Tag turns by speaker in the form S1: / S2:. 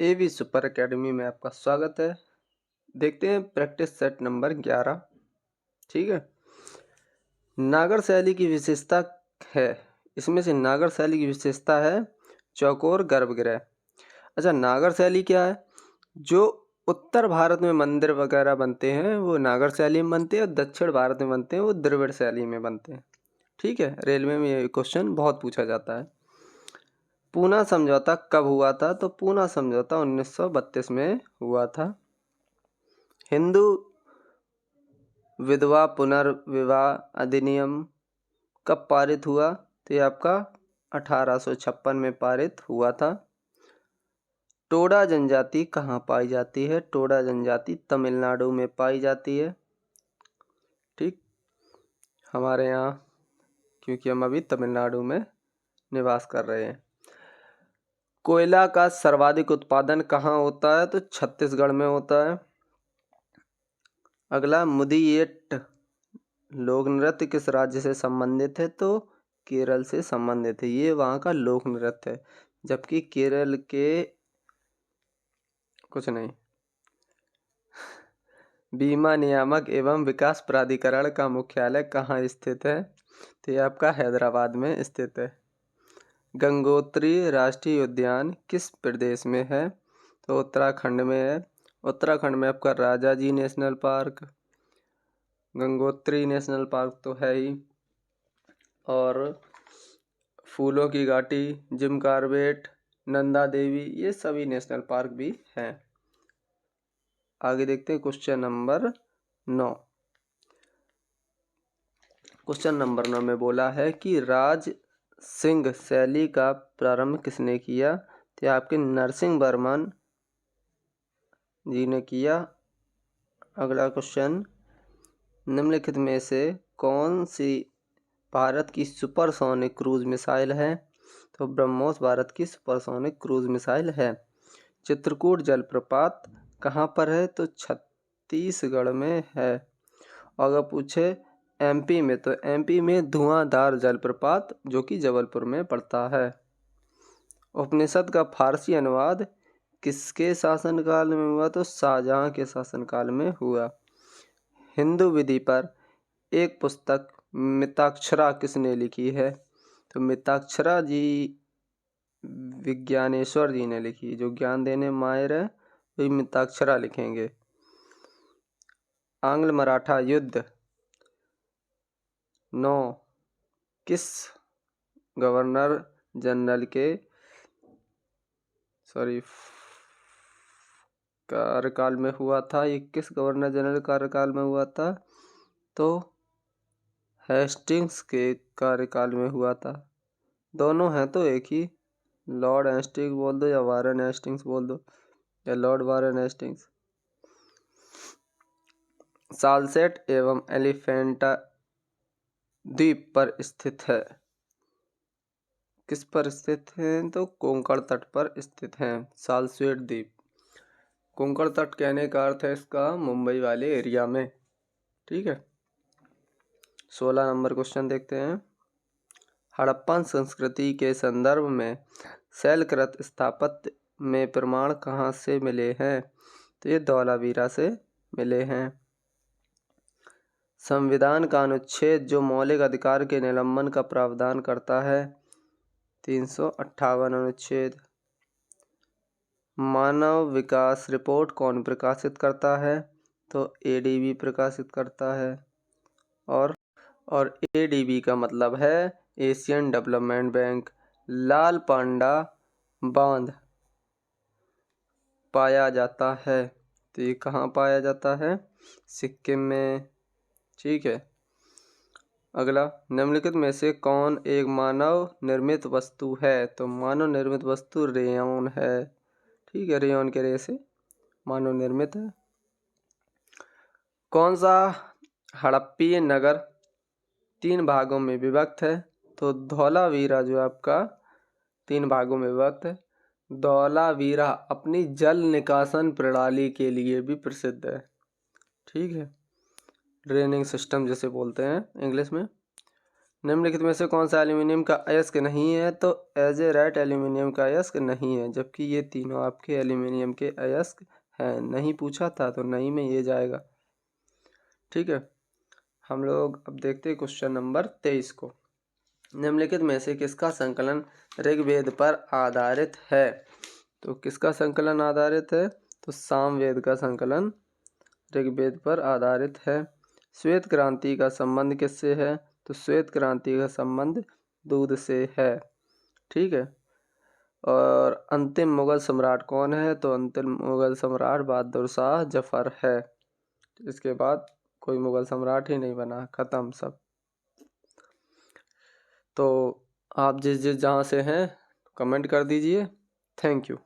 S1: एवी super academy में आपका स्वागत है। देखते हैं प्रैक्टिस सेट नंबर 11। ठीक है, नागर शैली की विशेषता है, इसमें से नागर शैली की विशेषता है चौकोर गर्भगृह। अच्छा, नागर शैली क्या है? जो उत्तर भारत में मंदिर वगैरह बनते हैं वो नागर शैली में बनते हैं और दक्षिण भारत में बनते हैं वो द्रविड़ शैली में बनते हैं। ठीक है, रेलवे में ये क्वेश्चन बहुत पूछा जाता है। पूना समझौता कब हुआ था? तो पूना समझौता 1932 में हुआ था। हिंदू विधवा पुनर्विवाह अधिनियम कब पारित हुआ? तो ये आपका 1856 में पारित हुआ था। टोडा जनजाति कहाँ पाई जाती है? टोडा जनजाति तमिलनाडु में पाई जाती है। ठीक, हमारे यहाँ क्योंकि हम अभी तमिलनाडु में निवास कर रहे हैं। कोयला का सर्वाधिक उत्पादन कहाँ होता है? तो छत्तीसगढ़ में होता है। अगला, मुदियेट्ट लोक नृत्य किस राज्य से संबंधित है? तो केरल से संबंधित है, ये वहाँ का लोक नृत्य है, जबकि केरल के कुछ नहीं। बीमा नियामक एवं विकास प्राधिकरण का मुख्यालय कहाँ स्थित है? तो ये आपका हैदराबाद में स्थित है। गंगोत्री राष्ट्रीय उद्यान किस प्रदेश में है? तो उत्तराखंड में है। उत्तराखंड में आपका Rajaji national park, Gangotri national park तो है ही, और फूलों की घाटी, जिम कॉर्बेट, नंदा देवी, ये सभी नेशनल पार्क भी हैं। आगे देखते हैं क्वेश्चन नंबर 9। क्वेश्चन नंबर 9 में बोला है कि राज सिंह शैली का प्रारंभ किसने किया? तो आपके नरसिंह जी ने किया। अगला क्वेश्चन, निम्नलिखित में से कौन सी भारत की सुपरसोनिक क्रूज मिसाइल है? तो ब्रह्मोस भारत की सुपरसोनिक क्रूज मिसाइल है। चित्रकूट जलप्रपात कहाँ पर है? तो छत्तीसगढ़ में है। अगर पूछे एमपी में, तो एमपी में धुआंधार जलप्रपात जो कि जबलपुर में पड़ता है। उपनिषद का फारसी अनुवाद किसके शासनकाल में हुआ? तो शाहजहां के शासनकाल में हुआ। हिंदू विधि पर एक पुस्तक मिताक्षरा किसने लिखी है? तो मिताक्षरा जी विज्ञानेश्वर जी ने लिखी। जो ज्ञान देने माहिर है वही मिताक्षरा लिखेंगे। आंग्ल मराठा युद्ध 9 किस गवर्नर जनरल के कार्यकाल में हुआ था? ये किस गवर्नर जनरल कार्यकाल में हुआ था? तो हेस्टिंग्स के कार्यकाल में हुआ था। दोनों हैं तो एक ही, लॉर्ड हेस्टिंग्स बोल दो या वारेन हेस्टिंग्स बोल दो, या लॉर्ड वारेन हेस्टिंग्स। सालसेट एवं एलिफेंटा द्वीप पर स्थित है। किस पर स्थित है? तो कोंकण तट पर स्थित है सालसेट द्वीप। कोंकण तट कहने का अर्थ है इसका मुंबई वाले एरिया में। ठीक है, 16 नंबर क्वेश्चन देखते हैं। हड़प्पन संस्कृति के संदर्भ में शैलकृत स्थापत्य में प्रमाण कहाँ से मिले हैं? तो ये धौलावीरा से मिले हैं। संविधान का अनुच्छेद जो मौलिक अधिकार के निलंबन का प्रावधान करता है? 358 अनुच्छेद। मानव विकास रिपोर्ट कौन प्रकाशित करता है? तो एडीबी प्रकाशित करता है। और एडीबी का मतलब है एशियन डेवलपमेंट बैंक। लाल पांडा बांध पाया जाता है, तो ये कहाँ पाया जाता है? सिक्किम में। ठीक है, अगला, निम्नलिखित में से कौन एक मानव निर्मित वस्तु है? तो मानव निर्मित वस्तु रेयॉन है। ठीक है, रेयॉन के रेय से मानव निर्मित है। कौन सा हड़प्पीय नगर 3 भागों में विभक्त है? तो धौलावीरा जो आपका 3 भागों में विभक्त है। धौलावीरा अपनी जल निकासन प्रणाली के लिए भी प्रसिद्ध है। ठीक है, ड्रेनिंग सिस्टम जैसे बोलते हैं इंग्लिश में। निम्नलिखित में से कौन सा एल्यूमिनियम का अयस्क नहीं है? तो एज़ेराइट एल्यूमिनियम का अयस्क नहीं है, जबकि ये तीनों आपके एल्यूमिनियम के अयस्क हैं। नहीं पूछा था तो नहीं में ये जाएगा। ठीक है, हम लोग अब देखते हैं क्वेश्चन नंबर 23 को। निम्नलिखित में से किसका संकलन ऋग्वेद पर आधारित है? तो किसका संकलन आधारित है? तो सामवेद का संकलन ऋग्वेद पर आधारित है। श्वेत क्रांति का संबंध किससे है? तो श्वेत क्रांति का संबंध दूध से है। ठीक है, और अंतिम मुगल सम्राट कौन है? तो अंतिम मुगल सम्राट बहादुर शाह जफर है। इसके बाद कोई मुगल सम्राट ही नहीं बना, खत्म सब। तो आप जिस जिस जहाँ से हैं कमेंट कर दीजिए। Thank you.